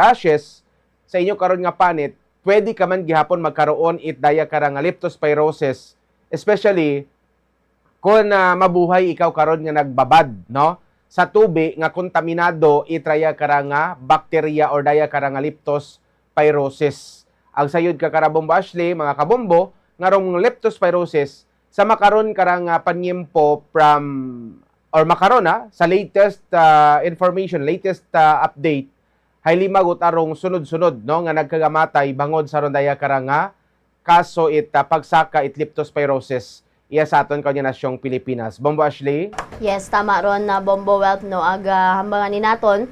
rashes sa inyo karon nga panit, pwede ka man gihapon magkaroon it daya kara nga leptospirosis, especially kung mabuhay ikaw karon nga nagbabad, no? Sa tubig nga kontaminado itraya kara nga bakterya or daya kara nga leptospirosis. Ang sayod ka kara Bombo Ashley, mga kabombo, nga rong leptospirosis sa makaron kara nga panyempo from or makaron sa latest information, latest update, highly magut arong sunod-sunod no nga nagkagamatay bangod sa rondaya kara nga kaso pagsaka it leptospirosis iya sa aton kanya nasyong Pilipinas. Bombo Ashley? Yes, tama ron na Bombo Wealth no aga hambangan ni naton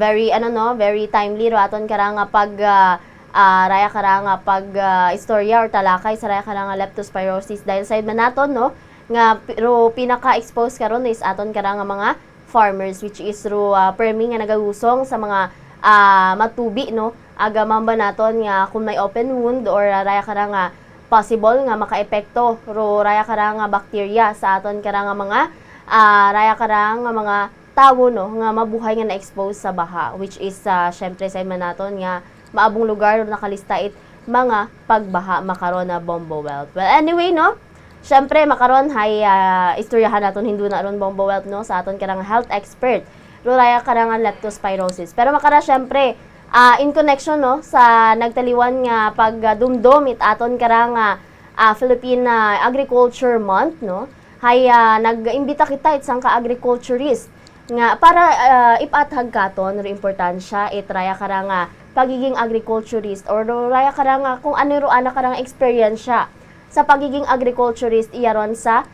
very very timely ro aton kara nga pag raya kara nga pag istorya or talakay sa raya kara nga leptospirosis dahil side man naton no nga ro pinaka-expose karon is aton kara nga mga farmers which is ro permi nga nagagusong sa mga matubi no aga mamba naton nga kung may open wound or raya kara nga possible nga makaepekto ro raya kara nga bacteria sa aton kara nga mga raya kara nga mga tawo no nga mabuhay nga na-expose sa baha which is syempre sa man naton nga maabong lugar nakalista it mga pagbaha makaron na Bombo Wealth. Well anyway no, syempre makaron hay istoryahan naton hindu na ron Bombo Wealth no sa aton kara nga health expert ro raya kara nga leptospirosis. Pero makara syempre in connection no sa nagtaliwan nga pagdumdum it aton kara nga Philippine Agriculture Month no hay nag-imbita kita it sang ka agriculturist nga para ipathag katon ro importansya it raya kara nga pagiging agriculturist or raya kara nga kung ano ro ana kara nga experience sa pagiging agriculturist iyaron sa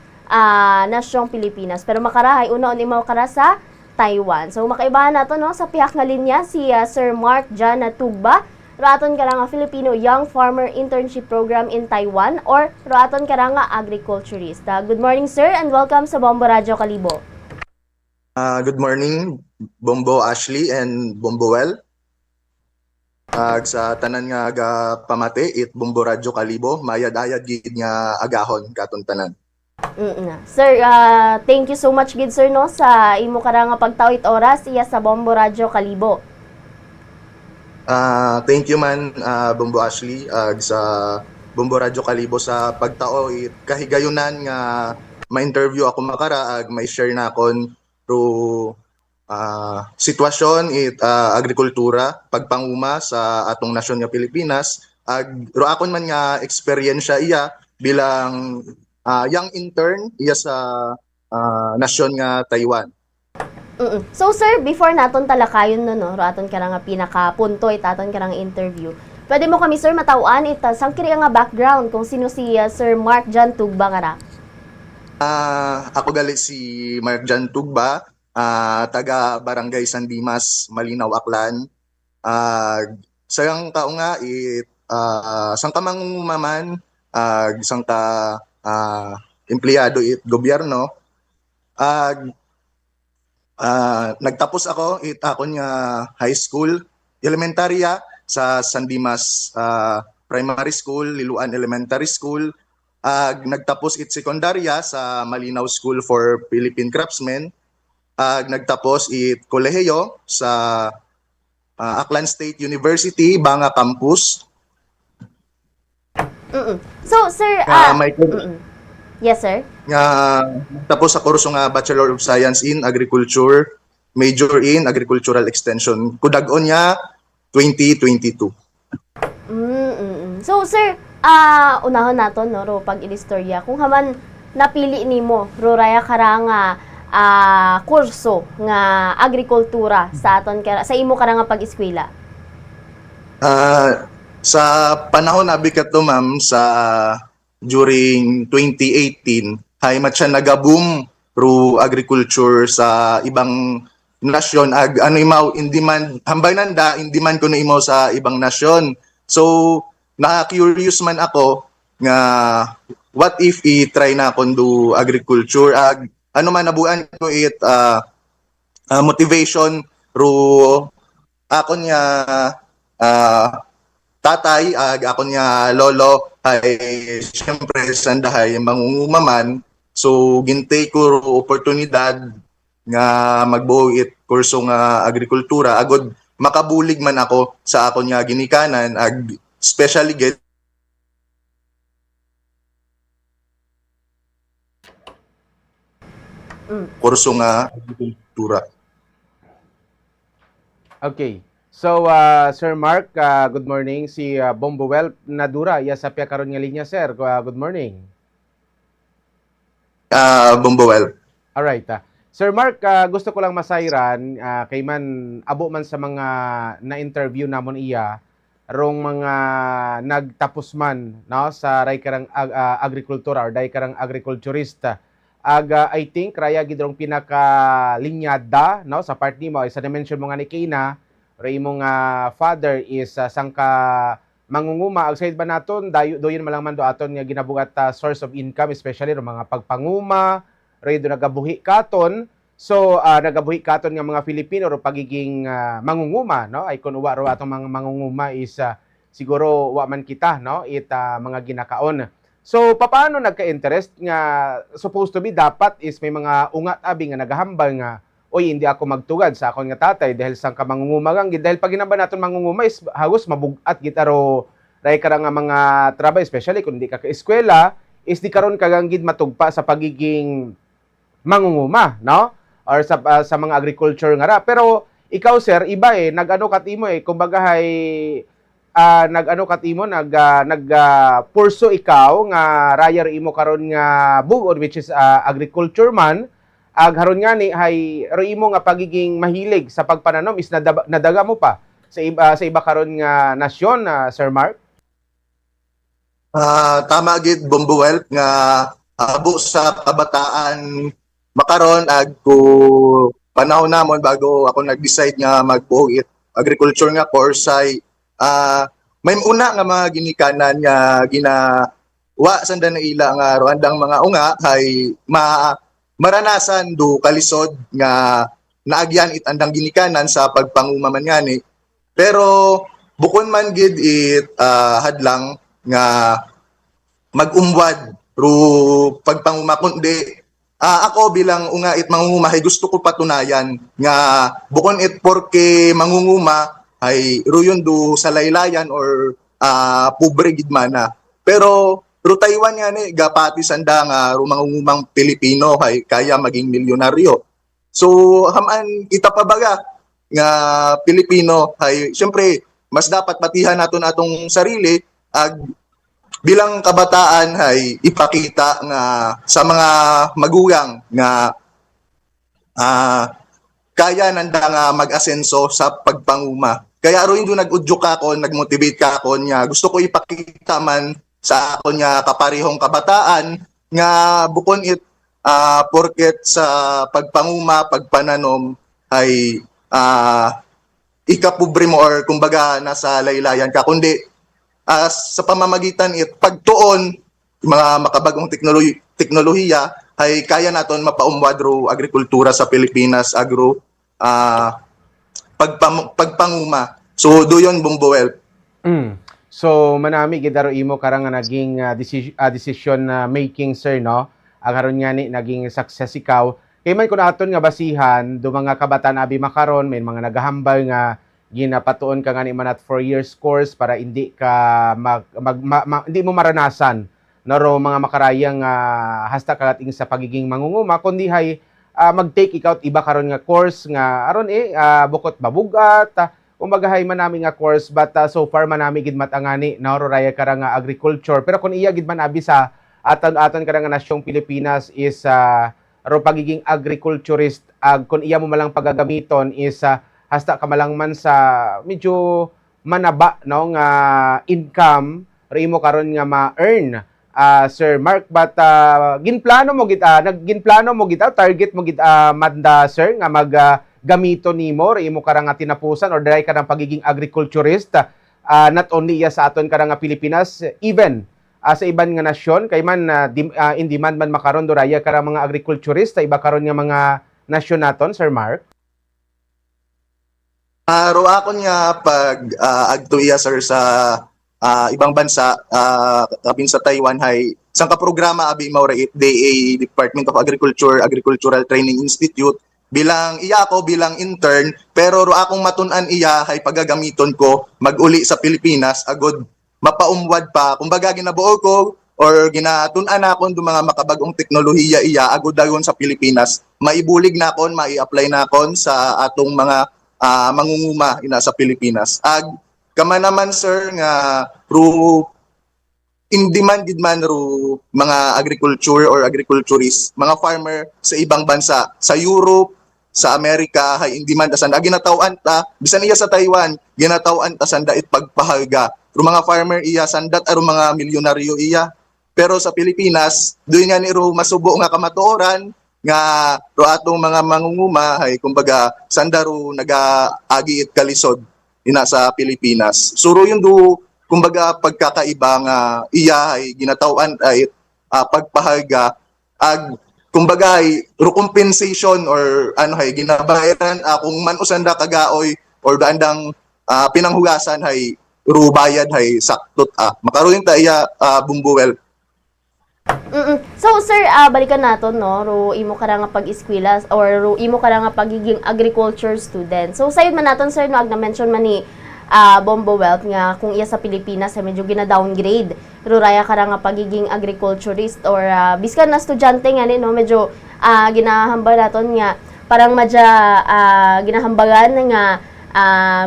nasyong Pilipinas. Pero makarahay una imaw kara sa Taiwan. So makaibahan nato no sa pihak nga linya si Sir Mark Jan Tugba, raton kara nga Filipino Young Farmer Internship Program in Taiwan or raton kara nga agriculturist. Good morning sir and welcome sa Bombo Radio Kalibo. Good morning Bombo Ashley and Bombo Well. Sa tanan nga aga pamati it Bombo Radio Kalibo mayad-ayad gid nga agahon katon tanan. Sir, thank you so much gid sir no sa imo kara nga pagtawit oras iya sa Bombo Radio Kalibo. Thank you man Bombo Ashley sa Bombo Radio Kalibo sa pagtao it kahigayunan nga ma-interview ako makara may share na kon ro sitwasyon it agrikultura pagpanguma sa atong nasyon nga Pilipinas ro akon man nga eksperyensya iya bilang young intern iya sa nasyon nga Taiwan. So sir, before naton talakayon no ro aton kara nga pinakapunto it aton kara nga interview. Pwede mo kami sir matawan it sang kiri nga background kung sino si Sir Mark Jan Tugba kara. Ako gali si Mark Jan Tugba, taga Barangay San Dimas, Malinaw, Aklan. Sayang tao nga it sang kamang maman isang ka empleyado it gobyerno nagtapos ako it akon nga high school elementarya sa San Dimas Primary School, Liluan Elementary School nagtapos it sekundarya sa Malinaw School for Philippine Craftsmen nagtapos it kolehiyo sa Aklan State University, Banga Campus. So sir, yes sir. Tapos sa kurso nga Bachelor of Science in Agriculture, major in Agricultural Extension. Kudag-on niya 2022. So sir, unahon naton no ro pag ilistorya kung haman napili nimo ro raya kara nga kurso nga agrikultura sa aton kara sa imo kara nga pag-eskwela. Sa panahon na bikat to ma'am sa during 2018 hay matcha nagaboom ro agriculture sa ibang nasyon ano imaw in demand hambay nanda in demand kuno imaw sa ibang nasyon. So na-curious man ako nga what if i-try na kon do agriculture ano man nabuan ko it motivation ro akon nga tatay akon nga lolo ay syempre sandahay mangungumaman so gintay ko ro oportunidad nga magbuo it kurso nga agrikultura agod makabulig man ako sa akon nga ginikanan ag especially get kurso nga agrikultura. Okay. So, Sir Mark, good morning. Si Bomboel Nadura, iya sa karon nga linya, sir. Good morning. Bumbuel. Alright. Sir Mark, gusto ko lang masayran, kay man, abo man sa mga na-interview namon iya, rong mga nagtapos man no, sa ray karang agrikultura or day karang agriculturista. I think raya gid rong pinakalinyada no sa part nimo isa na-mention mo nga ni Kina, ray imong father is sangka mangunguma ag side ba naton doyon man lang man do aton nga ginabugat source of income especially ro mga pagpanguma ray do nagabuhi katon. So nagabuhi katon nga mga Filipino ro pagiging mangunguma no ay kun uwa ro atong mga mangunguma is siguro wa man kita no mga ginakaon. So paano nagka-interest nga supposed to be dapat is may mga ungat abi nga nagahambal nga oy hindi ako magtugad sa akon nga tatay dahil sang ka mangungumagang dahil pag ginamba naton mangunguma is hagos mabugat gitaro ray kara nga mga trabaho especially kung di ka eskwela is di karon kaganggid matugpa sa pagiging mangunguma no or sa mga agriculture nga ra. Pero ikaw sir iba nagano katimo kumbaga hay nag-ano katimo purso ikaw nga raya imo karon nga bugod which is agriculture man ag haron nga ni hay ro imo nga pagiging mahilig sa pagpananom is nadaga mo pa sa iba karon nga nasyon Sir Mark. Tama gid Bumbuel nga abo sa kabataan makaron ag ko panahon namon bago ako nag-decide nga magbuhit agriculture nga course ay may una nga mga ginikanan nga ginawa sanda na ila nga roandang mga unga ay maranasan do kalisod nga naagyan it andang ginikanan sa pagpangumaman ngani. Pero bukon man gid it hadlang nga mag-umwad ro pagpanguma kundi ako bilang unga it mangunguma ay gusto ko patunayan nga bukon it porke mangunguma ay ruyon do sa laylayan or pobre gid mana. Pero ro Taiwan nga ni gapati sanda nga ro mangungumang Pilipino ay kaya maging milyonaryo. So haman kita pabaga nga Pilipino ay syempre mas dapat patihan naton atong sarili ag bilang kabataan ay ipakita nga sa mga magulang nga kaya nanda nga mag-asenso sa pagpanguma. Kaya ro yung nag-udyo ka ako, nag-motivate ka ako niya. Gusto ko ipakita man sa ako niya kaparihong kabataan nga bukon it porket sa pagpanguma, pagpananom ay ikapobre mo or kumbaga nasa laylayan ka. Kundi sa pamamagitan it pagtuon mga makabagong teknolohiya ay kaya naton mapaumwad ro agrikultura sa Pilipinas agro pagpanguma. So doyon Bumbuel. So manami gidaro imo karang nga naging decision making sir no. Ang haron nga ni naging success ikaw. Kay man kun aton nga basihan do mga kabataan abi makaron may mga nagahambal nga ginapatuon ka nga ni man at 4 years course para hindi ka hindi mo maranasan naro mga makarayang hasta kagating sa pagiging mangunguma kundi hay mag-take ikaw iba karon nga course nga aron bukot mabugat kumbaga hay manami nga course but so far manami gid matangani naro raya karang nga agriculture pero kun iya gid man abi sa aton karang nga nasyong Pilipinas is ro pagiging agriculturist kun iya mo malang pagagamiton is hasta ka malang man sa medyo manaba no nga income ri mo karon nga ma-earn Sir Mark but ginplano mo target mo gid manda sir nga gamito nimo ri mo karang nga tinapusan or dry ka ng pagiging agriculturist not only sa aton karang nga Pilipinas even sa iban nga nasyon kay man in demand man makaron do raya karang mga agriculturist sa iba karon nga mga nasyon naton Sir Mark. Ro akon nga pag agtuya sir sa ibang bansa kapin sa Taiwan hay sang ka programa abi mao ra it DA Department of Agriculture Agricultural Training Institute bilang iya ako bilang intern, pero ro akong matun-an iya hay pagagamiton ko maguli sa Pilipinas agod mapaumwad pa. Kumbaga ginabuo ko or ginatun-an akon do mga makabagong teknolohiya iya agod dayon sa Pilipinas. Maibulig na kon, mai-apply na kon sa atong mga mangunguma ina sa Pilipinas. Kama naman sir nga ro in demand gid man ro mga agriculture or agriculturist, mga farmer sa ibang bansa, sa Europe, sa Amerika, hay in demand asan ginataw-an ta bisan iya sa Taiwan, ginataw-an ta sanda it pagpahalga. Ro mga farmer iya sandat aro mga milyonaryo iya. Pero sa Pilipinas, doon nga ni ro masubo nga kamatuoran nga ro atong mga mangunguma hay kumbaga sanda ro nagaagi it kalisod ina sa Pilipinas. Suro yung do kumbaga pagkakaiba nga iya ay ginatawan ay pagpahalga kumbaga ay ro compensation or ano hay ginabayaran kung man usanda kagaoy or daandang pinanghugasan hay ro bayad hay saktot makaroon ta iya bumbuwel. So sir, balikan naton no, ro imo ka nga pag-eskwela or ro imo ka nga pagiging agriculture student. So sayod man naton sir no ag na-mention man ni Bombo Wealth nga kung iya sa Pilipinas ay medyo gina-downgrade ro raya ka nga pagiging agriculturist or biskan na estudyante nga ni no medyo ginahambal naton nga parang madya ginahambagan nga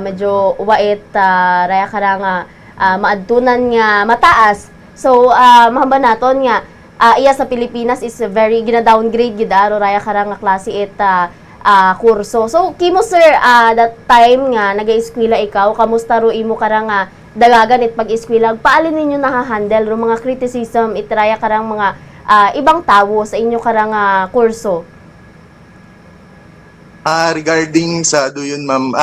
medyo wait raya ka nga maadtunan nga mataas. So mahamba naton nga iya sa Pilipinas is very gina-downgrade gid ro raya ka nga klase it kurso. So kimo sir that time nga naga-eskwela ikaw kamusta ro imo ka nga dagagan it pag-eskwela paalin ninyo nahahandle ro mga criticism itraya ka mga ibang tawo sa inyo ka nga kurso? Regarding sa doon ma'am,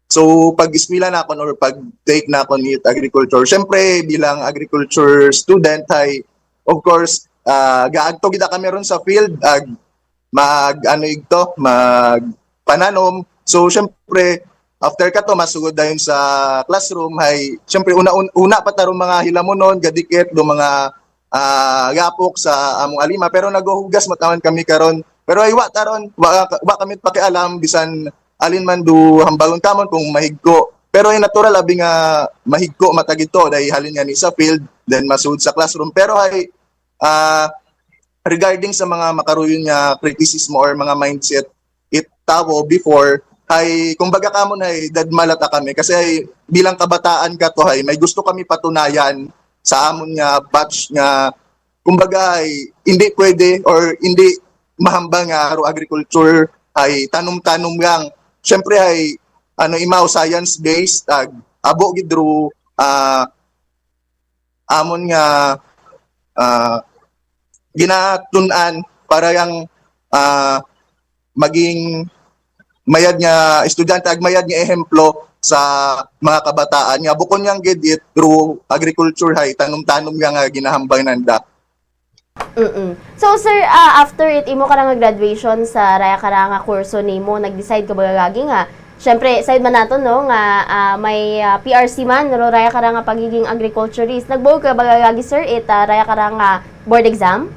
so pag-eskwela na ako or pag-take na ako ni agriculture, syempre bilang agriculture student ay of course gaagto gid kami ron sa field mag pananom. So syempre after kato masugod dayon sa classroom hay syempre una pa tarong mga hilamonon gadikit do mga gapok sa among alima pero naguhugas matawan kami karon pero ay wa taron wa kami pakialam bisan alin man do hambalon kamon kung mahigko pero ay natural abi nga mahigko matagito dahil halin nga ni sa field then masud sa classroom pero ay regarding sa mga makaruyon nga kritisismo or mga mindset tawo before ay kumbaga kamon ay dadmalata kami kasi ay bilang kabataan ka to ay may gusto kami patunayan sa amon nga batch nga kumbaga ay hindi pwede or hindi mahambang nga agriculture ay tanom-tanom lang. Syempre ay imaw science based abo gid ro amon nga ginatun-an para yang maging mayad nga estudyante mayad nga ehemplo sa mga kabataan nga bukon yang gid it through agriculture hay tanom-tanom nga ginahambay nanda. So sir, after it imo ka nga graduation sa raya ka nga kurso nimo nag-decide ka bagagi nga syempre side man nato no nga may PRC man ro raya ka nga pagiging agriculturist nagbuo ka bagagi sir it raya ka nga board exam?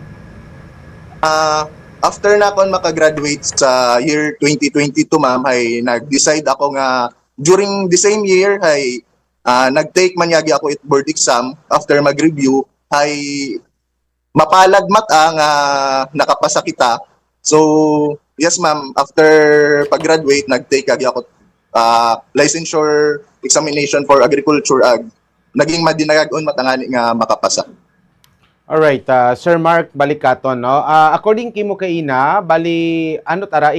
After na ako makagraduate sa year 2022 ma'am ay nag-decide ako nga during the same year ay nag-take man yagi ako it board exam after mag-review ay mapalag mata nga nakapasa kita. So yes ma'am, after pag-graduate nag-take yagi ako licensure examination for agriculture naging madinagagon matangani nga makapasa. Alright, Sir Mark Balikaton, no? According kimo kaina, bali ano tara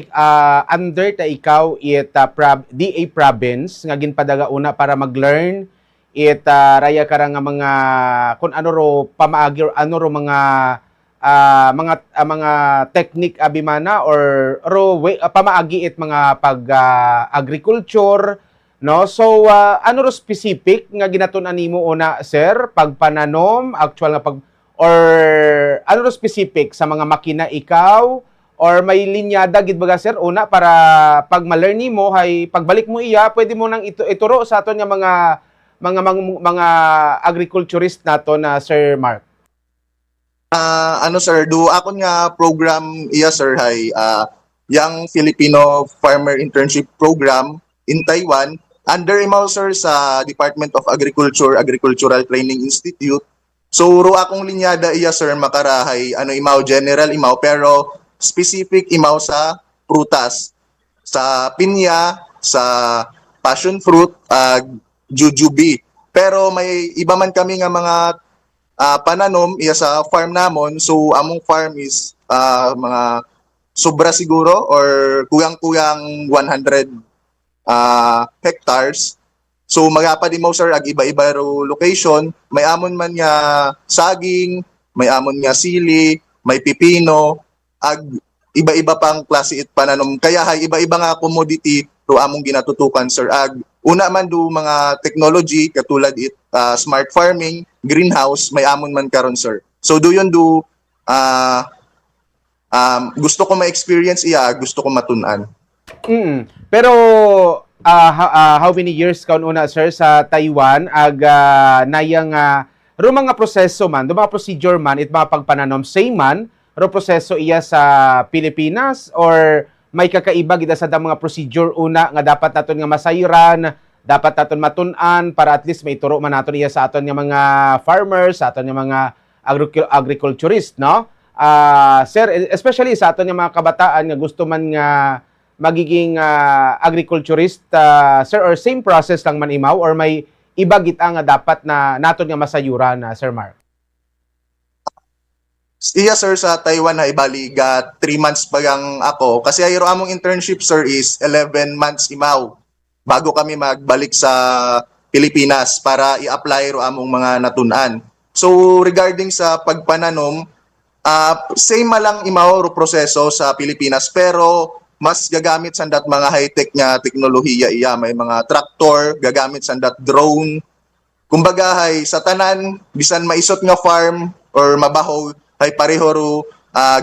under ta ikaw it DA province nga ginpadaga una para mag-learn it raya ka nga mga kun ano ro pamaagi or ano ro mga mga technique abimana or ro pamaagi it mga pag agriculture, no? So ano ro specific nga ginatun-an nimo una sir pagpananom actual nga pag or ano specific sa mga makina ikaw or may linyada gid baga sir una para pag ma-learn nimo hay pagbalik mo iya pwede mo nang ituro sa aton nga mga agriculturist nato na Sir Mark. Sir do akon nga program iya sir hay Young Filipino Farmer Internship Program in Taiwan. Under imaw sir sa Department of Agriculture, Agricultural Training Institute. So ro akong linyada iya sir makarahay ano imaw general imaw pero specific imaw sa prutas, sa pinya, sa passion fruit, jujube. Pero may iba man kami nga mga pananom iya sa farm namon. So among farm is mga sobra siguro or kuyang-kuyang 100 hectares. So magapad mo sir ag iba-iba ro location, may amon man nga saging, may amon nga sili, may pipino, ag iba-iba pang klase it pananom. Kaya hay iba-iba nga commodity ro among ginatutukan sir. Ag una man do mga technology katulad it smart farming, greenhouse, may amon man karon sir. So do yun do gusto ko ma-experience iya, gusto ko matunan. Pero how many years kaon una sir sa Taiwan ag nayang ro mga proseso man, do mga procedure man it mga pagpananom same man ro proseso iya sa Pilipinas or may kakaiba gid sa mga procedure una nga dapat naton nga masayran, dapat naton matun-an para at least may turo man naton iya sa aton nga mga farmers, sa aton nga mga agriculturist, no? Sir, especially sa aton nga mga kabataan nga gusto man nga magiging agriculturist, sir, or same process lang man imaw or may iba gita nga dapat na naton nga masayuran, Sir Mark? Iya sir sa Taiwan na ibaliga 3 months pa gang ako kasi ayro among internship sir is 11 months imaw bago kami magbalik sa Pilipinas para i-apply ro among mga natunan. So regarding sa pagpananom, same malang imaw ro proseso sa Pilipinas pero mas gagamit sandat mga high-tech nga teknolohiya iya, may mga tractor, gagamit sandat drone. Kumbaga hay sa tanan bisan maisot nga farm or mabaho hay pareho ro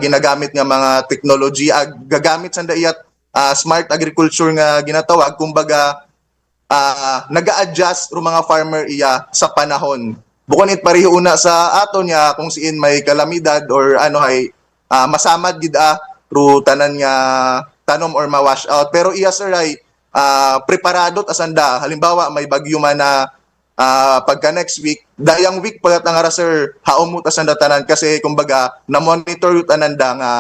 ginagamit nga mga technology gagamit sanda iyat smart agriculture nga ginatawag. Kumbaga naga-adjust ro mga farmer iya sa panahon. Bukod it pareho una sa aton niya kung siin may kalamidad or ano hay masamad gid ro tanan nga tanom or ma-wash out. Pero iya sir ay preparado asanda. Halimbawa may bagyo man na pagka next week, dayang week pagat ang ara sir, haom mo asanda tanan kasi kumbaga na-monitor yung tananda nga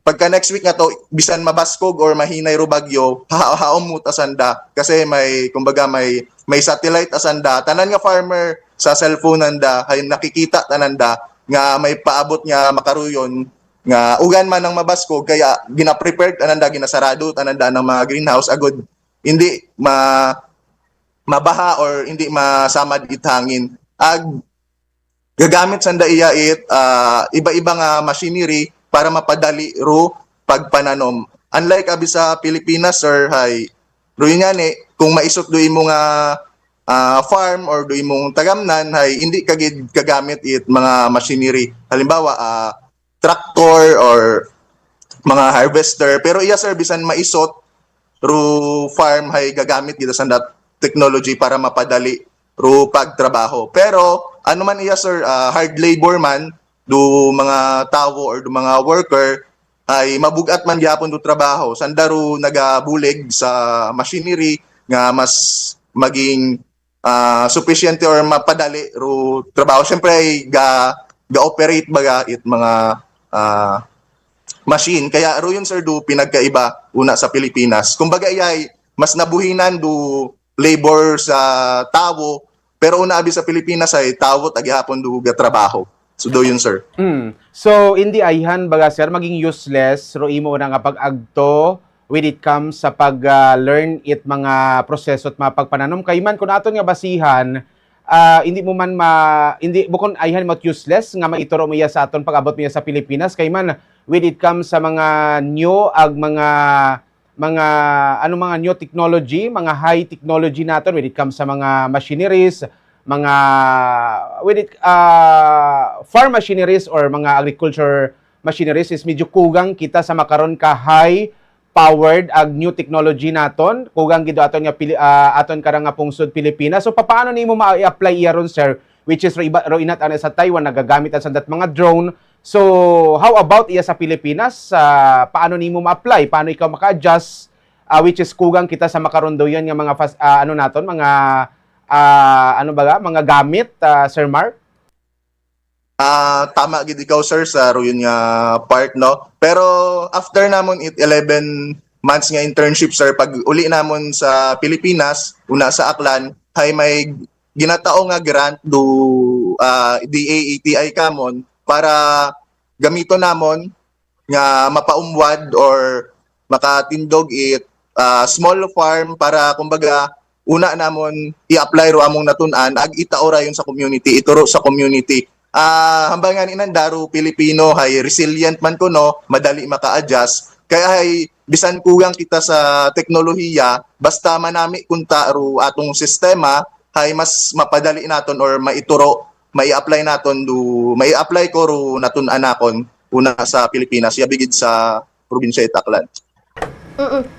pagka next week nga to bisan mabaskog or mahinay ro bagyo, haom mo asanda kasi may kumbaga may satellite asanda. Tanan nga farmer sa cellphone nanda hay nakikita tananda nga may paabot nga makaruyon nga ugan man ng mabaskog kaya gina-prepared ananda ginasarado ananda ng mga greenhouse agud hindi mabaha or hindi masamad ithangin. Gagamit sanda iya it iba-iba nga machinery para mapadali ro pagpananom. Unlike abi sa Pilipinas sir hay ro ni kung maisot do imo nga farm or do imong tagamnan hay hindi kagid kagamit it mga machinery. Halimbawa tractor or mga harvester. Pero iya sir bisan maisot ro farm hay gagamit gid sa technology para mapadali ro pagtrabaho. Pero ano man iya sir hard labor man do mga tawo or do mga worker ay mabugat man gyapon do trabaho. Sanda ro nagabulig sa machinery nga mas maging sufficient or mapadali ro trabaho. Syempre ay ga-operate baga it mga machine. Kaya ro yun sir do pinagkaiba una sa Pilipinas. Kumbaga ay mas nabuhinan do labor sa tawo pero una abi sa Pilipinas ay tawo tagihapon do trabaho. So do yun sir. So hindi ayhan baga sir maging useless ro imo na nga pag-agto when it comes sa pag-learn it mga proseso at mga pagpananom kay man kun aton nga basihan hindi mo man hindi bukon ayhan mo useless nga maituro mo iya sa aton pag-abot mo iya sa Pilipinas kay man when it comes sa mga new mga new technology, mga high technology naton when it comes sa mga machineries, mga farm machineries or mga agriculture machineries is medyo kugang kita sa makaron ka high powered ag new technology naton kugang gid aton nga aton karang nga pungsod Pilipinas. So paano nimo ma-apply iya ron sir which is ro inat ana sa Taiwan nagagamit ang sandat mga drone. So, how about iya sa Pilipinas? Paano nimo ma-apply? Paano ikaw maka-adjust? Which is kugang kita sa makarondoyan nga mga ano naton, mga ano ba mga gamit, Sir Mark? Tama gid ikaw sir sa ruyon nga part no. Pero after namon it 11 months nga internship sir, pag uli namon sa Pilipinas, una sa Aklan, hay may ginatao nga grant do DAATI kamon para gamito namon nga mapaumwad or makatindog it small farm para kumbaga una namon i-apply ro among natun-an ag itaora yun sa community, ituro sa community. Hambangan inandaro Pilipino hay resilient man kuno, madali maka-adjust. Kaya hay bisan kugang kita sa teknolohiya, basta manami kunta ro atong sistema hay mas mapadali naton or maituro, mai-apply naton do mai-apply ko ro natun-an nakon una sa Pilipinas, yabigid sa probinsya Itaklan.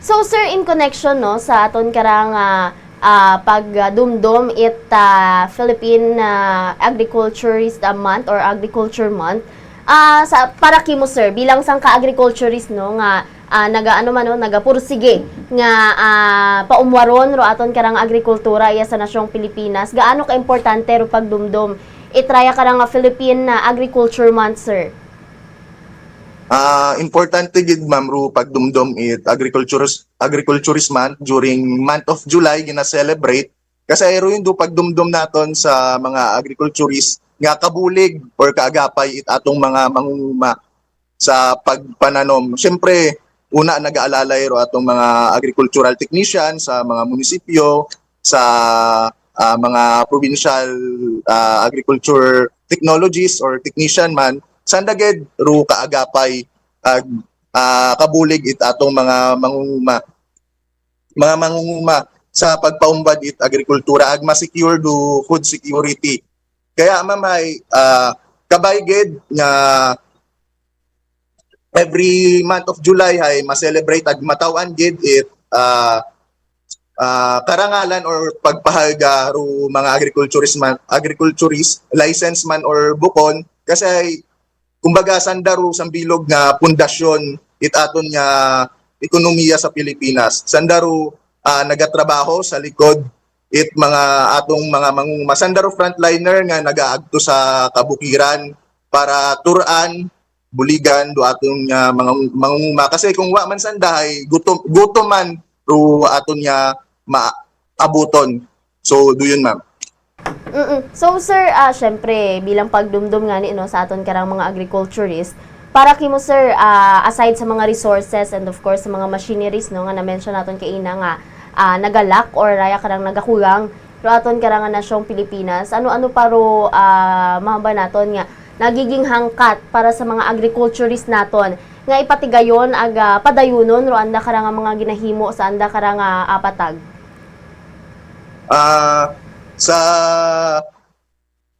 So sir, in connection no sa aton karang pag dumdum it Philippine Agriculturist Month or Agriculture Month, sa para kimo sir bilang sang ka-agriculturist no nga nagaano man no nagapursige nga paumwaron ro aton karang agrikultura iya sa nasyong Pilipinas, gaano ka importante ro pagdumdum itraya karang Philippine Agriculture Month sir? Importante gid ma'am ro pagdumdum it agriculturist month during month of July gina-celebrate kasi ro yun do pagdumdum naton sa mga agriculturist nga kabulig or kaagapay it atong mga mangunguma sa pagpananom. Siyempre, una nag-aalalay ro atong mga agricultural technician sa mga munisipyo, sa mga provincial agriculture technologists or technician man sandaged ro kaagapay kabulig it atong mga mangunguma sa pagpaumbad it agrikultura ag ma-secure do food security. Kaya mamay kabay gid nga every month of July hay ma-celebrate ag matawan gid it karangalan or pagpahaga ro mga agriculturist license man or bukon kasi kumbaga sandaro sang bilog nga pundasyon it aton nga ekonomiya sa Pilipinas. Sandaro nagatrabaho sa likod it mga atong mga mangunguma. Sandaro frontliner nga nagaagto sa kabukiran para turan buligan do atong mga mangunguma kasi kung wa man sandahay gutom man ro aton nga maabuton. So duyon ma'am. So sir, syempre bilang pagdumdum nga ni no sa aton karang mga agriculturist, para kimo sir aside sa mga resources and of course sa mga machineries no nga na-mention naton kay ina nga nagalak or raya karang nagakulang ro aton karang nga nasyong Pilipinas, ano-ano paro mahamba naton nga nagiging hangkat para sa mga agriculturist naton nga ipatigayon ag padayunon ro anda karang mga ginahimo sa anda karang patag. Sa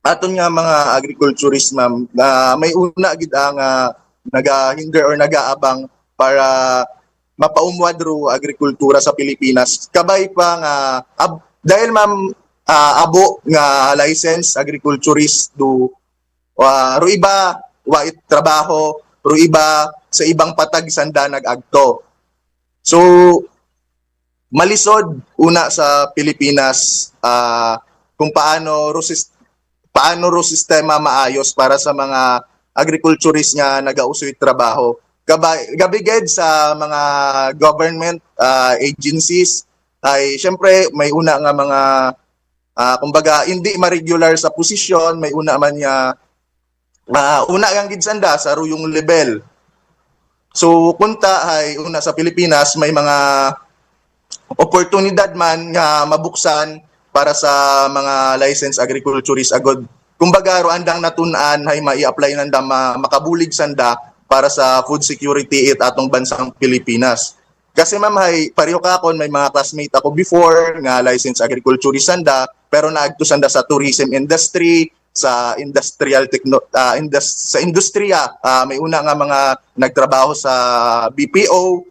aton nga mga agriculturist ma'am, may una gid ang nagahinder or nagaabang para mapaumwad ro agrikultura sa Pilipinas. Kabay pa nga dahil ma'am abo nga license agriculturist do ro iba wa it trabaho, ro iba sa ibang patag sanda nag-agto. So malisod una sa Pilipinas kung paano ro sistema maayos para sa mga agriculturist nga nagausoy trabaho. Gabiged sa mga government agencies ay syempre may una nga mga kumbaga hindi ma-regular sa posisyon, may una man nga una yang gid sanda sa ruyong level. So kunta ay una sa Pilipinas may mga oportunidad man nga mabuksan para sa mga licensed agriculturist agod. Kumbaga ro andang natun-an hay mai-apply nanda makabulig sanda para sa food security it atong bansang Pilipinas. Kasi ma'am hay pareho ka kon may mga classmate ako before nga licensed agriculturist sanda pero naagto sanda sa tourism industry, sa sa industriya, may una nga mga nagtrabaho sa BPO.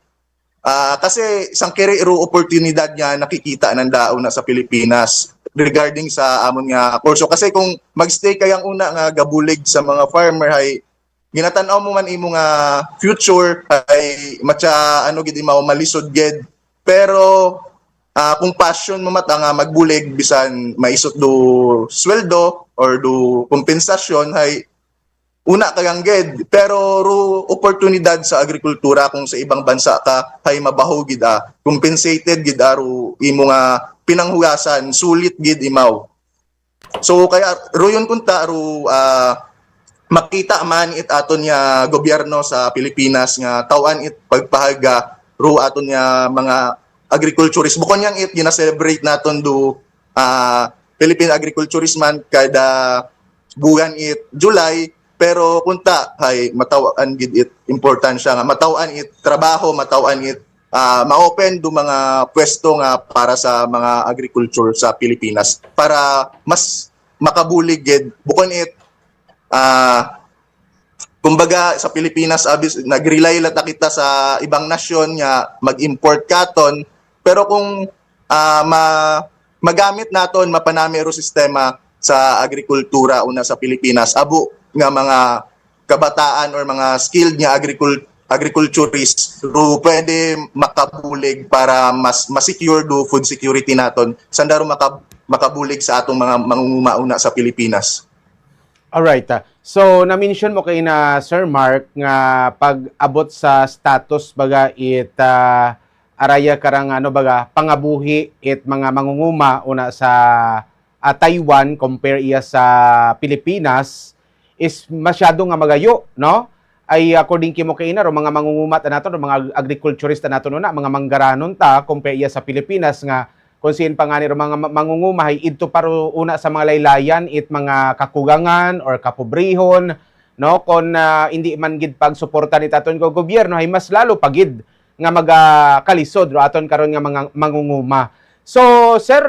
Kasi isang kiro oportunidad niya nakikita ng dauna sa Pilipinas regarding sa amon nga kurso. Kasi kung magstay kayang una nga gabulig sa mga farmer ay ginatan-aw mo man imo nga future ay matcha ano gid imaw malisod gid. Pero kung passion mo mata nga magbulig bisan maisot do sweldo or do kompensasyon hay una kayang ged, pero ru oportunidad sa agrikultura kung sa ibang bansa ka hay mabaho gid compensated gid ru imo nga pinanghugasan sulit gid imaw. So kaya ru yun kunta ru makita man it aton nga gobyerno sa Pilipinas nga tawan it pagpahaga ru aton nga mga agriculturist bukon yang it gina-celebrate naton do Philippine Agriculturist Month kada buwan it July. Pero kunta hay matawan gid it importansya nga matawan it trabaho, matawan it ma-open do mga pwesto nga para sa mga agriculture sa Pilipinas para mas makabulig gid bukon it kumbaga sa Pilipinas abis nag-rely lata kita sa ibang nasyon nga mag-import katon, pero kung magamit naton mapanami ro sistema sa agrikultura una sa Pilipinas abo nga mga kabataan or mga skilled nga agriculturists ro pwede makabulig para mas ma-secure do food security naton sanda ro makabulig sa atong mga mangunguma sa Pilipinas. Alright. So, na-mention mo kay na Sir Mark nga pag-abot sa status baga it araya karang ano baga pangabuhi it mga mangunguma una sa Taiwan compare iya sa Pilipinas is masyado nga magayo, no? Ay according kimo kay ina ro mga mangunguma ta naton mga agriculturista naton una mga manggaranon ta compare iya sa Pilipinas nga kung siin pa nga ni ro mga mangunguma hay idto paro una sa mga laylayan it mga kakugangan or kapobrehon, no? Kon hindi man gid pagsuporta ni taton go gobyerno hay mas lalo pagid nga magakalisod ro aton karon nga mga mangunguma. So sir,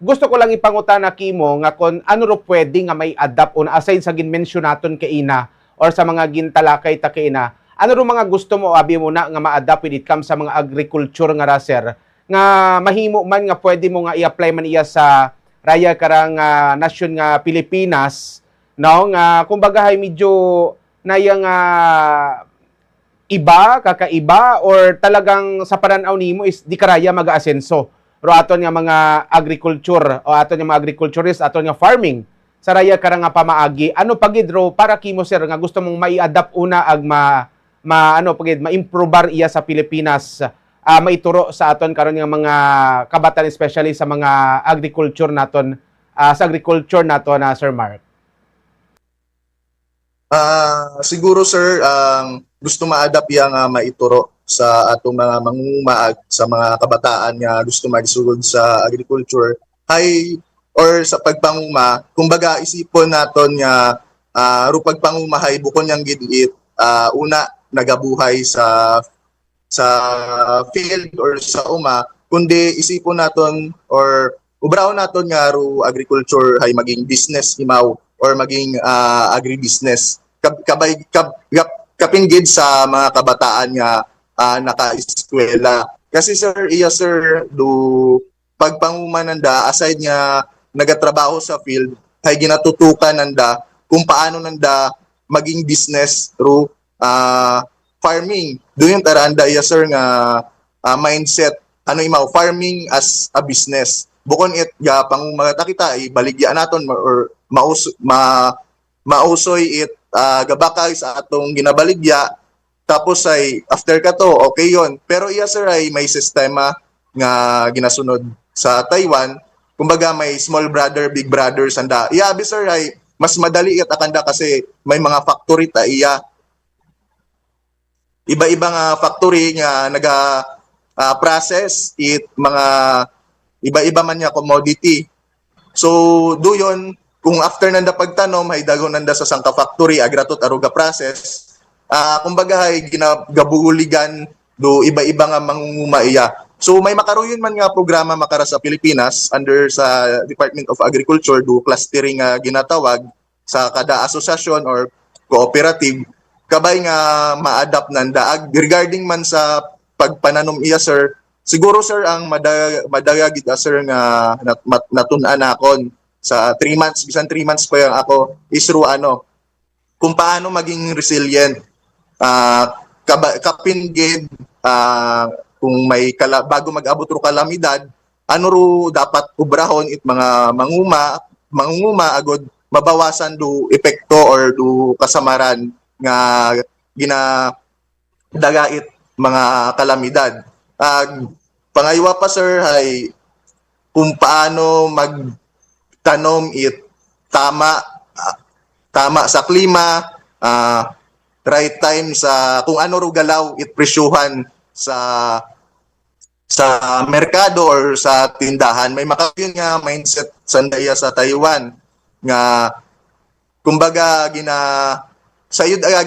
gusto ko lang ipangutana kimo nga kon ano ro pwede nga may adapt on aside sa ginmention naton kay ina or sa mga gintalakay ta kay ina, ano ro mga gusto mo abi mo na nga ma-adapt when it comes sa mga agriculture nga ra sir nga mahimo man nga pwede mo nga i-apply man iya sa raya karang nasyon nga Pilipinas, no? Nga kumbaga hay medyo nayang iba kakaiba or talagang sa pananaw nimo is di karaya mag-aasenso ro aton nga mga agriculture o aton nga mga agriculturist aton nga farming sa raya karang nga pamaagi ano pagid ro para kimo sir nga gusto mong mai-adapt una ag ano pagid ma-improver iya sa Pilipinas maituro sa aton karon nga mga kabataan especially sa mga agriculture naton sa agriculture naton Sir Mark. Siguro sir gusto ma-adapt yang maituro sa atong mga mangunguma sa mga kabataan nga gusto magsugod sa agriculture hay or sa pagpanguma kumbaga isipon naton nga ru pagpangumahay bukon yang gid una nagabuhay sa field or sa kundi isipon naton or ubrahon naton nga ru agriculture hay maging business imaw or maging agribusiness kapinggid sa mga kabataan nga naka-eskwela. Kasi sir, sir, do pagpanguma nanda, aside nga nagatrabaho sa field, ay ginatutukan nanda kung paano nanda maging business through farming. Doon yung taranda, sir, nga mindset, farming as a business. Bukon it, panguma kita, ibaligyan naton or mausoy it, gabakay sa atong ginabaligya, tapos ay after ka to okay yon, pero iya sir ay may sistema nga ginasunod sa Taiwan kumbaga may small brother big brother sanda abi sir ay mas madali at akanda kasi may mga factory ta iba-iba nga factory nga naga process it mga iba-iba man nga commodity. So do yon kung after nanda pagtanom hay dagon nanda sa sangka factory agratot aruga process kumbaga ay ginagabuligan do iba-iba nga mangunguma iya. So may makaroon man nga programa makara sa Pilipinas under sa Department of Agriculture do clustering nga ginatawag sa kada asosasyon or cooperative kabay nga ma-adapt nanda regarding man sa pagpananom iya sir. Siguro sir ang madagagid sir nga natun-an akon sa 3 months bisan 3 months pa yung ako is ru kung paano maging resilient, kapinggid, kung may bago mag-abot ro kalamidad, ano ro dapat ubrahon it mga mangunguma agod mabawasan do epekto or do kasamaran nga ginadagait mga kalamidad. Pangaywa pa sir ay kung paano magtanom it tama tama sa klima, right time sa kung ano ro galaw it presyuhan sa merkado or sa tindahan. May makayon nga mindset sandaya sa Taiwan nga kumbaga sayud aga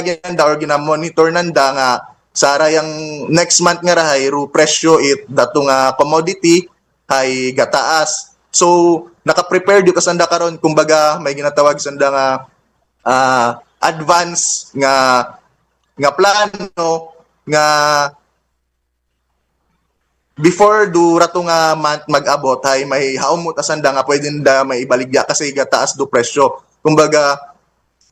ginanda or gina monitor nanda nga sa arayang next month nga rahay ru presyo it dato nga commodity hay gataas. So naka-prepare di kasanda karon kumbaga may ginatawag sanda nga advance nga plano nga before do rato nga month mag-abot hay may haom mo tasanda nga pwede na may ibaligya kasi gataas do presyo. Kumbaga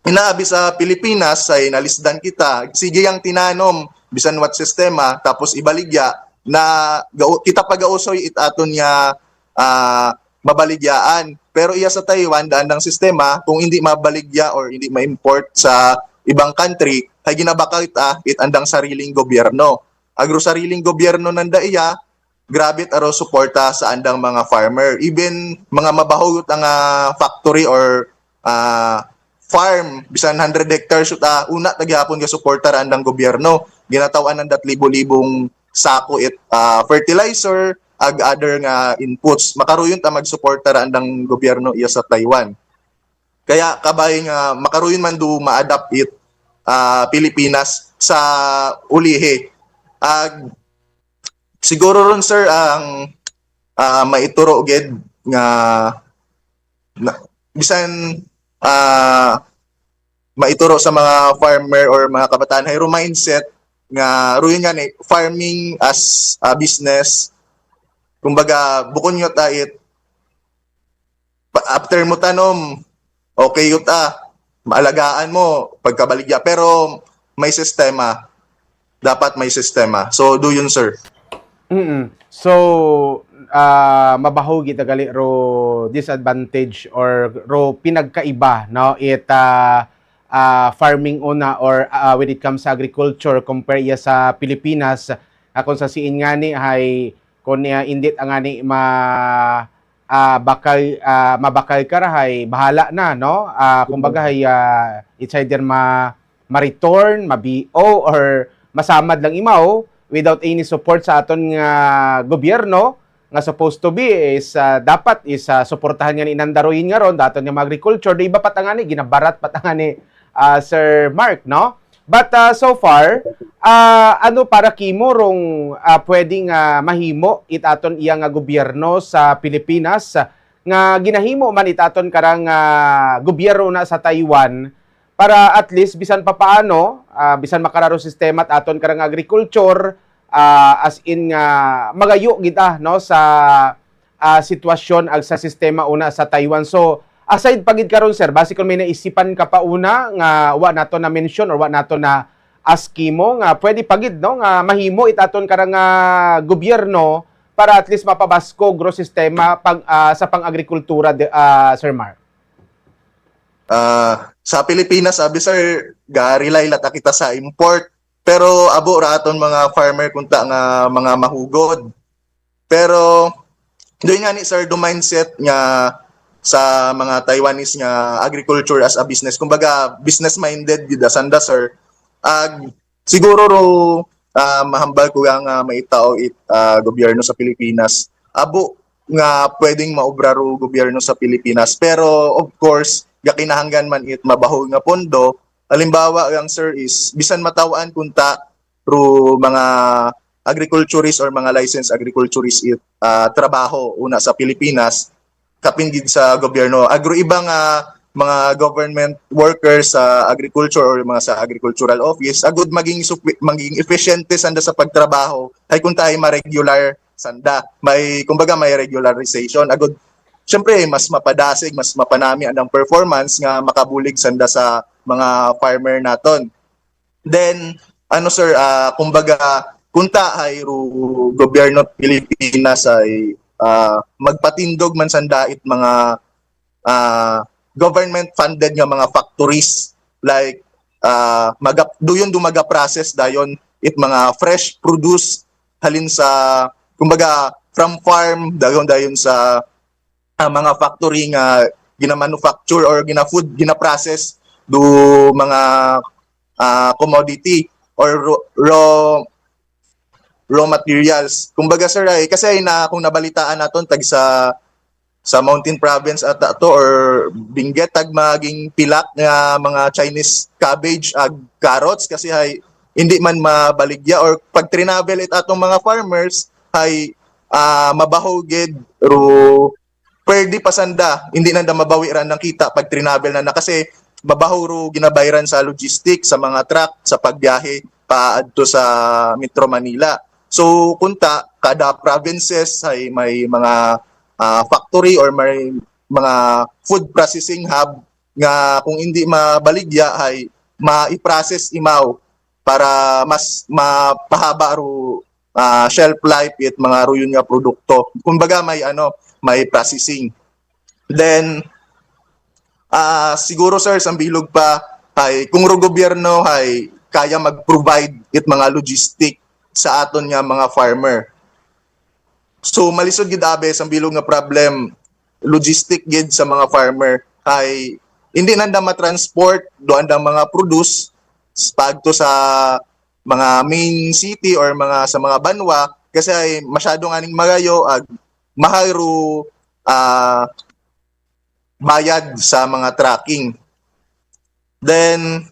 inaabi sa Pilipinas ay nalisdan kita sige yang tinanom bisan what sistema tapos ibaligya na kita pagausoy it aton nga mabaligyaan. Pero iya sa Taiwan daan ng sistema kung hindi mabaligya or hindi ma-import sa ibang country ay ginabakal it andang sariling gobyerno. Agro sariling gobyerno nanda iya grabe aro suporta sa andang mga farmer. Even mga mabahugot ang factory or farm bisan 100 hectares una tagyapon nga suporta ra andang gobyerno. Ginatawan nanda libo-libong sako it fertilizer ag other nga inputs. Makaruyon ta magsuporta ra andang gobyerno iya sa Taiwan. Kaya kabay nga makaruyon man do ma-adapt it Pilipinas sa ulihi. Siguro ron sir ang maituro gid nga bisan maituro sa mga farmer or mga kabataan hay mindset nga ruyon nga ni farming as a business. Kumbaga bukon nyo ta it after mo tanom okay yun maalagaan mo pagkabaligya pero may sistema, dapat may sistema. So do yun sir. So mabaho kita gali ro disadvantage or ro pinagkaiba no it farming una or when it comes sa agriculture compare iya sa Pilipinas kung sa siin nga ni hay kung indit ang ani mabakal ka rahay bahala na no kumbaga hay it's either ma-return, ma-BO or masamad lang imaw without any support sa aton nga gobyerno nga supposed to be is dapat is suportahan nga ni inandaruhin nga ron daton nga agriculture di iba patangani ginabarat patangani Sir Mark no. But so far, ano para kimo rong pwedeng mahimo itaton iya nga gobyerno sa Pilipinas nga ginahimo man itaton karang gobyerno na sa Taiwan para at least bisan papaano bisan makararo sistema at aton karang agriculture as in magayo kita no sa sitwasyon ag sa sistema una sa Taiwan. So aside pagid karon sir, base kung may naisipan ka pa una nga wa nato na mention or wa nato na askimo nga pwede pagid no nga mahimo itaton karang gobyerno para at least mapabasko gro sistema sa pang-agrikultura Sir Mark. Sa Pilipinas sabi sir ga-rely lata kita sa import pero abo ra aton mga farmer kunta nga mga mahugod. Pero doon nga ni sir do mindset nga sa mga Taiwanese nga agriculture as a business. Kumbaga, business-minded gid sanda sir. Siguro ro mahambal ko nga maitao it gobyerno sa Pilipinas. Abo nga pwedeng maobra ro gobyerno sa Pilipinas. Pero of course, gakinahanggan man it mabaho nga pondo. Halimbawa yang sir is bisan matawaan kunta ro mga agriculturist or mga licensed agriculturist it trabaho una sa Pilipinas kapinggid sa gobyerno. Agro ibang mga government workers sa agriculture or mga sa agricultural office, agud maging efficiente sanda sa pagtrabaho ay kung tayo ma-regular sanda. May kumbaga may regularization agud syempre mas mapadasig, mas mapanami ang performance nga makabulig sanda sa mga farmer naton. Then ano sir, kumbaga kunta ay gobyerno Pilipinas ay magpatindog man sandait mga government funded nga mga factories like duyon dumaga process dayon it mga fresh produce halin sa kumbaga from farm dayon sa mga factory nga gina-manufacture or gina-process do mga commodity or raw materials. Kumbaga sir ay kasi kung nabalitaan naton tag sa Mountain Province at ato or Benguet tag maging pilak nga mga Chinese cabbage ag carrots kasi ay hindi man mabaligya or pag trinavel it atong mga farmers ay mabaho gid ro pwede pasanda hindi na mabawi ran ng kita pag trinavel na kasi mabaho ro ginabayran sa logistics sa mga truck sa pagbiyahe paadto sa Metro Manila. So kunta kada provinces ay may mga factory or may mga food processing hub nga kung hindi mabaligya ay ma-i-process imaw para mas mapahaba ro shelf life it mga ruyon nga produkto. Kumbaga may processing. Then siguro sir sambilog pa ay kung ro gobyerno ay kaya mag-provide it mga logistic sa aton nga mga farmer. So malisod gid abe sa bilog nga problem logistic gid sa mga farmer ay hindi nanda ma-transport do andang mga produce pagto sa mga main city or sa mga banwa kasi ay masyado nga ning magayo ag mahal ro bayad sa mga tracking. Then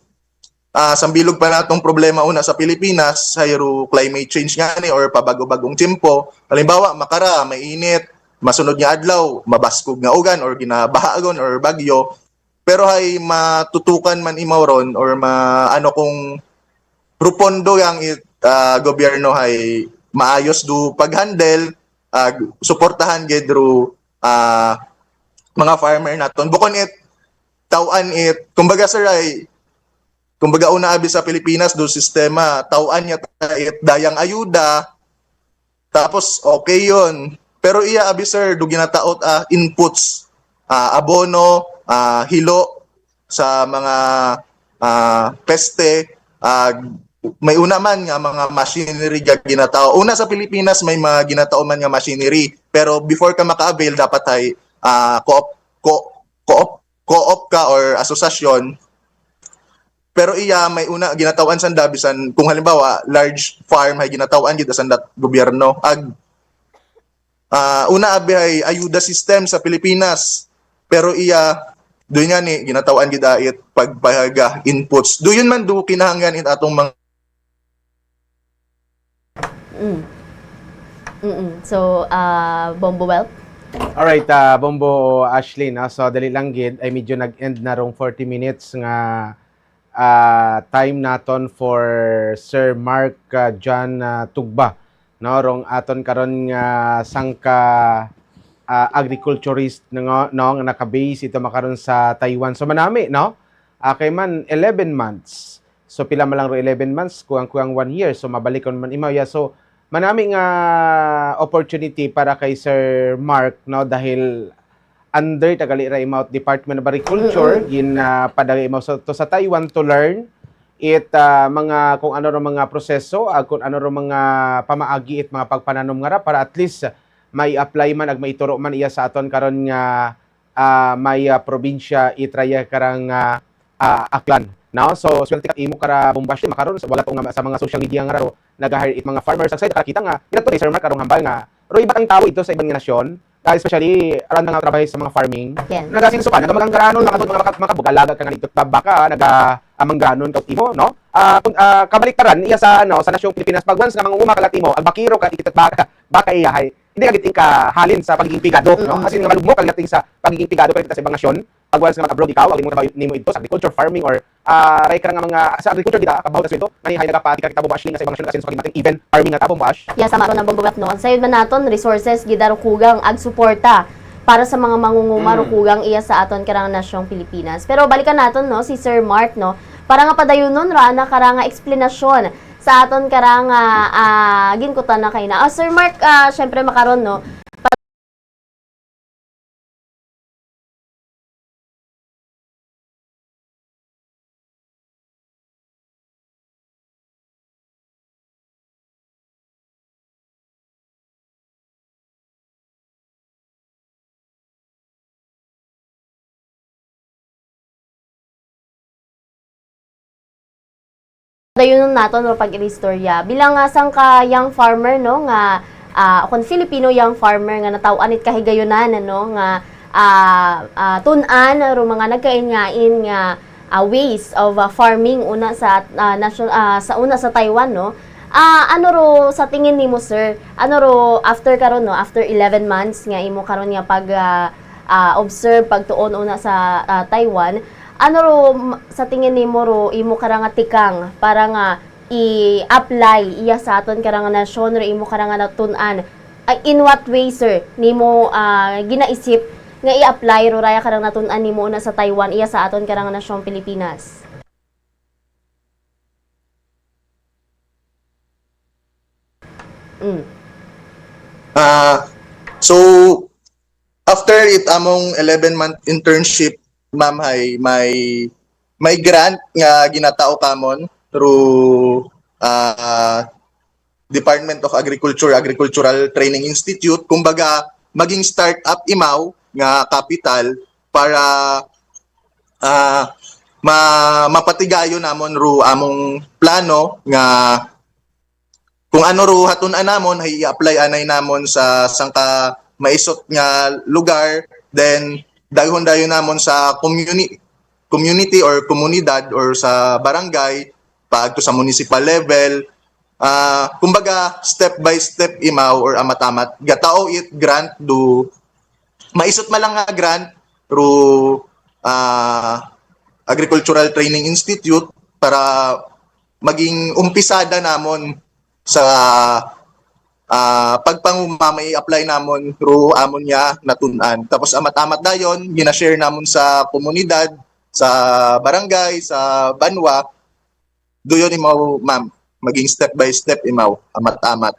sambilog pa natong problema una sa Pilipinas hayro climate change nga ni or pabago-bagong tiyempo. Halimbawa makara mainit, masunod nga adlaw mabaskog nga ugan or ginabahagon or bagyo. Pero hay matutukan man imaw ron or kung rupondo yang gobyerno hay maayos do paghandle suportahan gid ro mga farmer naton. Bukon it tawan it kumbaga sir ay kumbaga una abi sa Pilipinas do sistema tawan niya dayang ayuda tapos okay yon pero iya abi sir do ginataot inputs abono hilo sa mga peste may una man nga mga machinery nga ginatao una sa Pilipinas may mga ginatao man nga machinery pero before ka maka-avail dapat ay co-op ka or asosasyon. Pero iya may una ginatawan sanda bisan kung halimbawa large farm hay ginatawan gid sanda gobyerno ag una abi ay ayuda system sa Pilipinas pero iya doon nga ni ginatawan gid it pagpahaga inputs doon man do kinahanglan it atong mga So Bombo Wealth. Alright, Bombo Ashley, no? So dali lang gid ay medyo nag-end na rong 40 minutes nga time naton for Sir Mark John Tugba, no? Rong aton karon nga sangka agriculturist nga no, nga naka-base ito makaron sa Taiwan. So manami, no? Kay man 11 months. So pila man lang ro 11 months, kuang 1 year. So mabalikon man imaw ya. So manami nga opportunity para kay Sir Mark, no, dahil under tagali ra imaw Department of Agriculture gin padagi imaw to sa Taiwan to learn it mga kung ano ro mga proseso kung ano ro mga pamaagi it mga pagpananom nga ra para at least may apply man ag maituro man iya sa aton karon nga may probinsya itraya karang aklan. Now, so swerte ka imo kara bombash makaron wala pa nga sa mga social media nga ro nag-hire it mga farmers sa side nakita nga inato ni Sir Mark karong hambal nga ro iba ang tao ito sa ibang nasyon especially around nga trabaho sa mga farming. Yes. Nagasinso ka nagamangganon mga makabugalaga ka nga dito baka nagamangganon ka timo no. Kabaliktaran iya sa sa nasyong Pilipinas pag once nga manguma ka latimo ang bakiro ka ikitat baka iyahay hindi ka giting ka halin sa pagiging pigado no kasi nga malugmo ka giting sa pagiging pigado ka sa ibang nasyon pag once nga mag-abroad ikaw ag mo trabaho nimo ito sa agriculture farming or ray ka nga mga sa agriculture kita kabawt sa ito mani hay nagapati ka kitabo ashley nga sa ibang nasyon kasi sa pagiging even farming nga tabo mo ash Ya sa maro ng Bombo Wealth no. Sa man naton resources gidaro kugang ag suporta para sa mga mangunguma rukugang iya sa aton karang nasyong Pilipinas. Pero balikan naton no si Sir Mark no para nga padayonon ra na karang eksplanasyon sa aton karang ginkutan na kay na. Sir Mark, syempre makaron no. Dayon naton no pag-istorya bilang sang ka young farmer no nga kon Filipino young farmer nga nataw-an it kahigayunan no nga tun-an ro mga nagkaingain nga ways of farming una sa sa una sa Taiwan no. Ano ro sa tingin nimo sir? Ano ro after karon no after 11 months nga imo karon nga pag observe pagtuon una sa Taiwan, ano ro sa tingin nimo ro imo karanga tikang para nga i-apply iya sa aton karanga nasyon ro imo karanga natun-an in what way sir nimo ginaisip nga i-apply ro raya karang natun-an nimo una sa Taiwan iya sa aton karanga nasyong Pilipinas? So after it among 11-month internship, ma'am, hay may grant nga ginatao kamon through Department of Agriculture Agricultural Training Institute, kumbaga maging startup imaw nga capital para mapatigayon namon ro among plano nga kung ano ro hatun-an namon ay i-apply anay namon sa sangka maisot nga lugar, then dayon namon sa community or komunidad or sa barangay paagto sa municipal level. Kumbaga step by step imaw or amatamat gatao it grant do maisot malang nga grant through Agricultural Training Institute para maging umpisada namon sa pagpangumamay apply namon through amon niya natun-an. Tapos amat-amat dayon gina-share namon sa komunidad, sa barangay, sa banwa. Doyon imaw ma'am, maging step by step imaw amat-amat.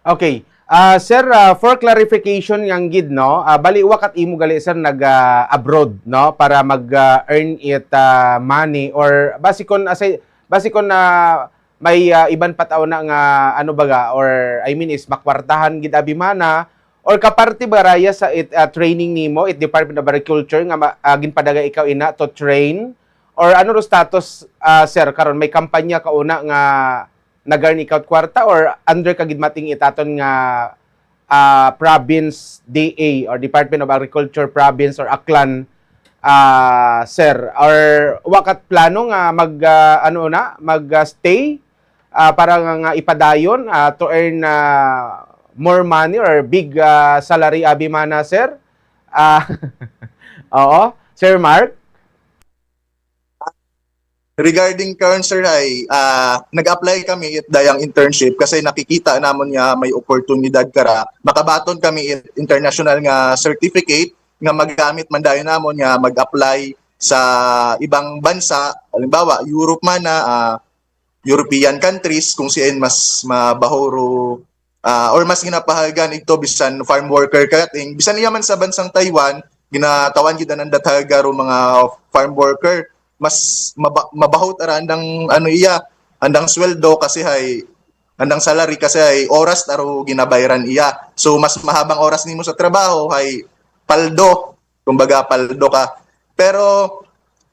Okay. Sir, for clarification yang gid no, bali wakat imo gali sir nag-abroad no para mag-earn it money or basikon may iban pataw na nga ano baga or I mean is makwartahan gid abimana or kaparte ba raya sa training nimo it Department of Agriculture nga ginpadaga ikaw ina to train or ano ro status sir karon may kampanya ka una nga nag-earn ikaw kwarta or under kagidmating itaton nga province DA or Department of Agriculture province or Aklan sir or wakat plano nga mag-stay para nga ipadayon to earn more money or big salary abimana sir? Oo, Sir Mark? Regarding current sir ay nag-apply kami it dayang internship kasi nakikita namon nga may oportunidad kara makabaton kami it international nga certificate nga maggamit man dayon namon nga mag-apply sa ibang bansa, halimbawa Europe man na European countries kung siyan mas mabahoro or mas ginapahagan ito bisan farm worker kating bisan iya man sa bansang Taiwan ginatawan gid ang dataga ro mga farm worker mas mabahot ara andang ano iya andang sweldo kasi hay andang salary kasi hay oras taro ginabayaran iya, so mas mahabang oras nimo sa trabaho hay paldo, kumbaga paldo ka. Pero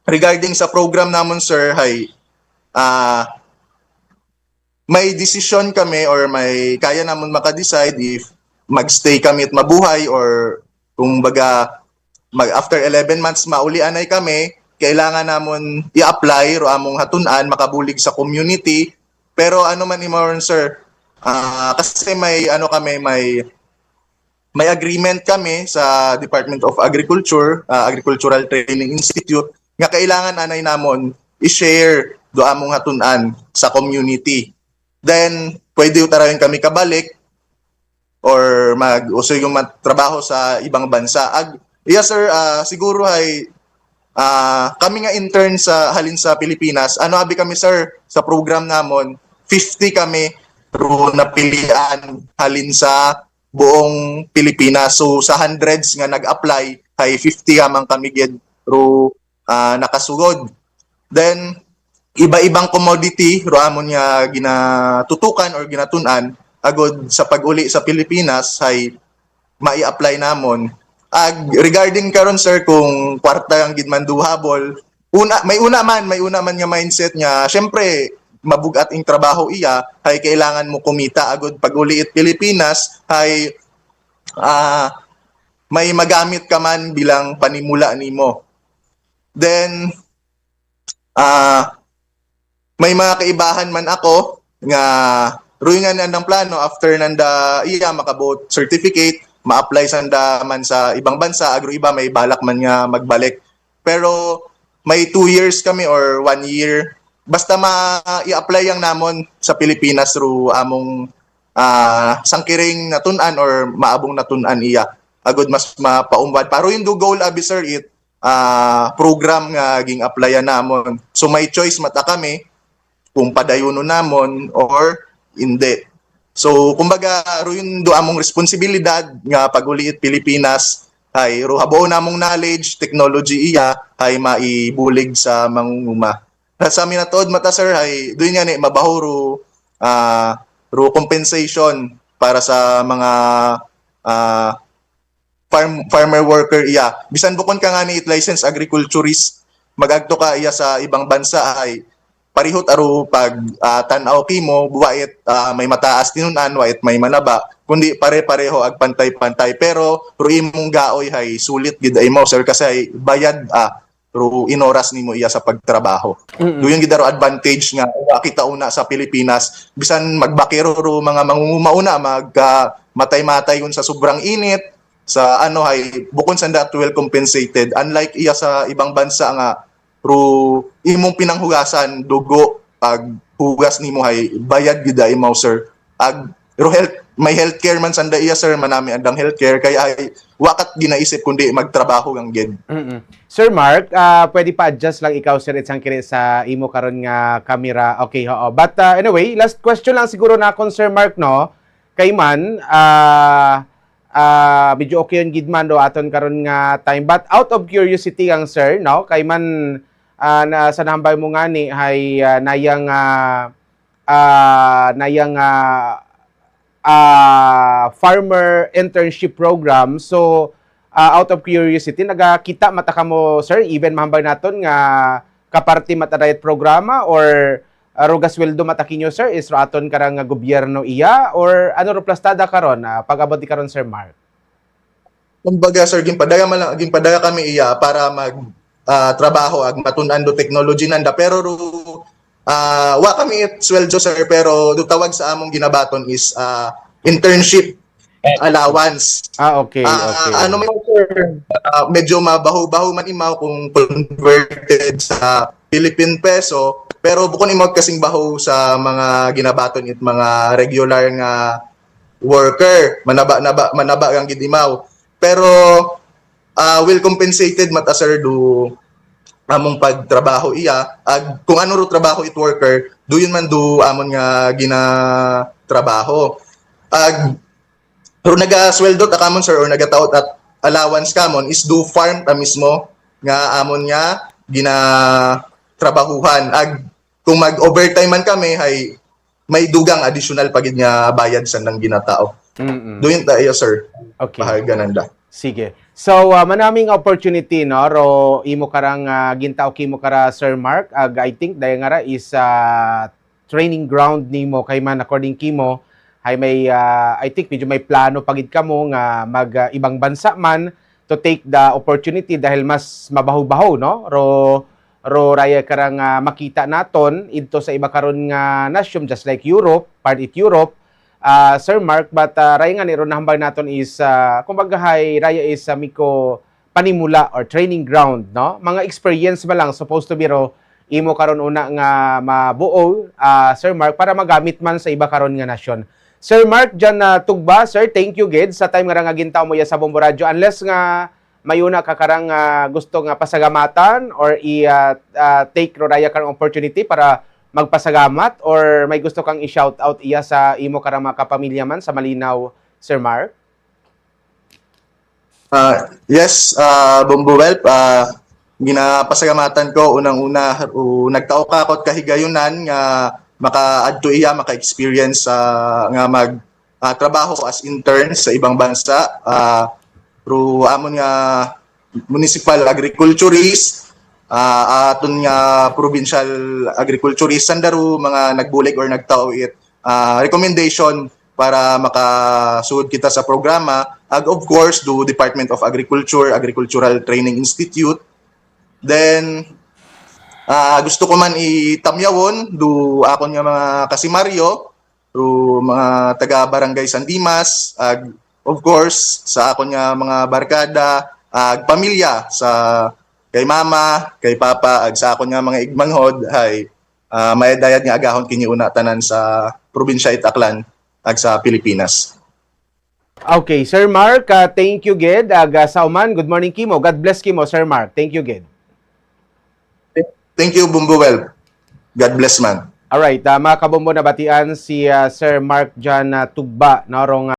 regarding sa program namon sir hay may decision kami or may kaya namon maka-decide if magstay kami at mabuhay or kung baga after 11 months mauli anay kami, kailangan namon i-apply ro among hatun-an makabulig sa community. Pero ano man imong sir, kasi may ano kami may agreement kami sa Department of Agriculture, Agricultural Training Institute nga kailangan anay namon i-share do among hatun-an sa community. Then, pwede utarawin kami kabalik or mag-usoy yung trabaho sa ibang bansa. Yes sir, siguro ay kami nga intern sa halin sa Pilipinas. Ano abi kami sir sa program namon, 50 kami pero napilian halin sa buong Pilipinas. So sa hundreds nga nag-apply ay 50 amang kami gid ro nakasugod. Then iba-ibang commodity ro amon nga ginatutukan or ginatun-an agod sa pag-uli sa Pilipinas ay mai-apply namon. Regarding karon sir kung kwarta ang gid man duhabol, may una man nga mindset nga syempre mabugat ing trabaho iya ay kailangan mo kumita agud pag-uli it Pilipinas ay may magamit ka man bilang panimula nimo. Then may mga kaibahan man ako nga ruy nga nandang plano after nanda iya makabuot certificate ma-apply sanda man sa ibang bansa agro iba may balak man nga magbalik pero may 2 years kami or 1 year basta ma-i-apply yang namon sa Pilipinas through among sangkiring natun-an or maabong natun-an iya agud mas mapaumwad pero yung do goal abi sir it program nga ging applyan namon so may choice mata kami kung padayono namon or hindi. So kumbaga ro yun do among responsibilidad nga pag-uliit Pilipinas ay ro habo namong knowledge, technology iya ay maibulig sa mangunguma. Sa amin na tuod mata sir ay doon nga ni mabaho ro compensation para sa mga farmer worker iya. Bisan bukon ka nga ni licensed agriculturist magagto ka iya sa ibang bansa ay parihot aro pag tan-aw kimo buwait may mataas tinunan wait may manaba kundi pare-pareho ag pantay-pantay pero ro imong gaoy hay sulit gid ay mo sir kasi ay bayad ro inoras nimo iya sa pagtrabaho. Duyon gid aro advantage nga kita una sa Pilipinas bisan magbakero ro mga mangunguma una matay-matay kun sa sobrang init sa ano hay bukod sa that well compensated unlike iya sa ibang bansa nga ro imong pinanghugasan dugo ag hugas nimo hay bayad gid ay mo sir ro may healthcare man sanda iya sir manami andang healthcare kaya ay wakat ginaisip kundi magtrabaho kang gid. Sir Mark, pwede pa adjust lang ikaw sir isang kini sa imo karon nga camera. Okay, oo. But anyway, last question lang siguro na kon Sir Mark no. Kay man medyo okay yung gidman do aton karon nga time but out of curiosity ang sir no kay man na sa nambay mo nga ni hay nayang farmer internship program so out of curiosity nagakita mata ka mo sir even mahambay naton nga kaparti mata diet programa or rogas sweldo mata kinyo sir is ro aton karang nga gobyerno iya or ano ro plastada karon pag-abot di karon Sir Mark. Kumbaga sir ginpadaya kami iya para mag trabaho ag matun-an do technology nanda pero wa kami it sweldo sir pero do tawag sa among ginabaton is internship allowance. Okay. Ano man sir medyo mabaho-baho man imaw kung converted sa Philippine peso pero bukod imaw kasing baho sa mga ginabaton it mga regular nga worker manaba ang gid imaw pero well compensated mata sir do among pagtrabaho iya kung ano ro trabaho it worker do yun man do amon nga ginatrabaho pero nagasweldo ta kamon sir or nagataot at allowance kamon is do farm ta mismo nga amon nga ginatrabahuhan kung mag-overtime man kami hay may dugang additional pagid nga bayad sa nang ginatao. Do yun ta iya sir. Okay. Paharga nanda. Sige. So, manaming opportunity, no? Ro, imo karang gintaw kimo kara Sir Mark. I think, dahil nga ra is training ground nimo kay man according kimo, ay may, I think, medyo may plano pagid kamo nga mag-ibang bansa man to take the opportunity dahil mas mabaho-baho, no? Ro raya karang makita naton ito sa iba karon nga nasyon just like Europe, part it Europe, Sir Mark, but raya nga ni ron nahambay naton is kumbaga hay raya is miko panimula or training ground, no? Mga experience ba lang supposed to be ro imo karon una nga mabuo Sir Mark para magamit man sa iba karon nga nasyon. Sir Mark dyan na tugba, sir, thank you gid sa time nga gintaw mo ya sa Bombo Radio. Unless nga mayuna ka karang gusto nga pasagamatan or take rodaya karang opportunity para magpasagamat or may gusto kang i-shout out iya sa imo karang mga kapamilya man sa Malinaw, Sir Mark? Yes, Bombo Welp, ginapasagamatan ko unang-una nagtao ka kot kahigayunan nga maka-adto iya maka-experience nga mag trabaho as intern sa ibang bansa through amon nga municipal agriculturist aton nga provincial agriculturist sandaro mga nagbulig or nagtao it recommendation para makasud kita sa programa ag of course do Department of Agriculture Agricultural Training Institute. Then gusto ko man itamyawon do akon nga mga kasimaryo through mga taga Barangay San Dimas ag of course sa akon nga mga barkada ag pamilya sa kay mama, kay papa ag sa akon nga mga igmanghod ay maedayad nga agahon kini una tanan sa probinsya Itaklan ag sa Pilipinas. Okay, Sir Mark, thank you gid. Sa uman, good morning Kimo. God bless Kimo, Sir Mark. Thank you gid. Thank you, Bumbo Well. God bless man. Alright, mga kabombo na batian si Sir Mark dyan Tugba, narong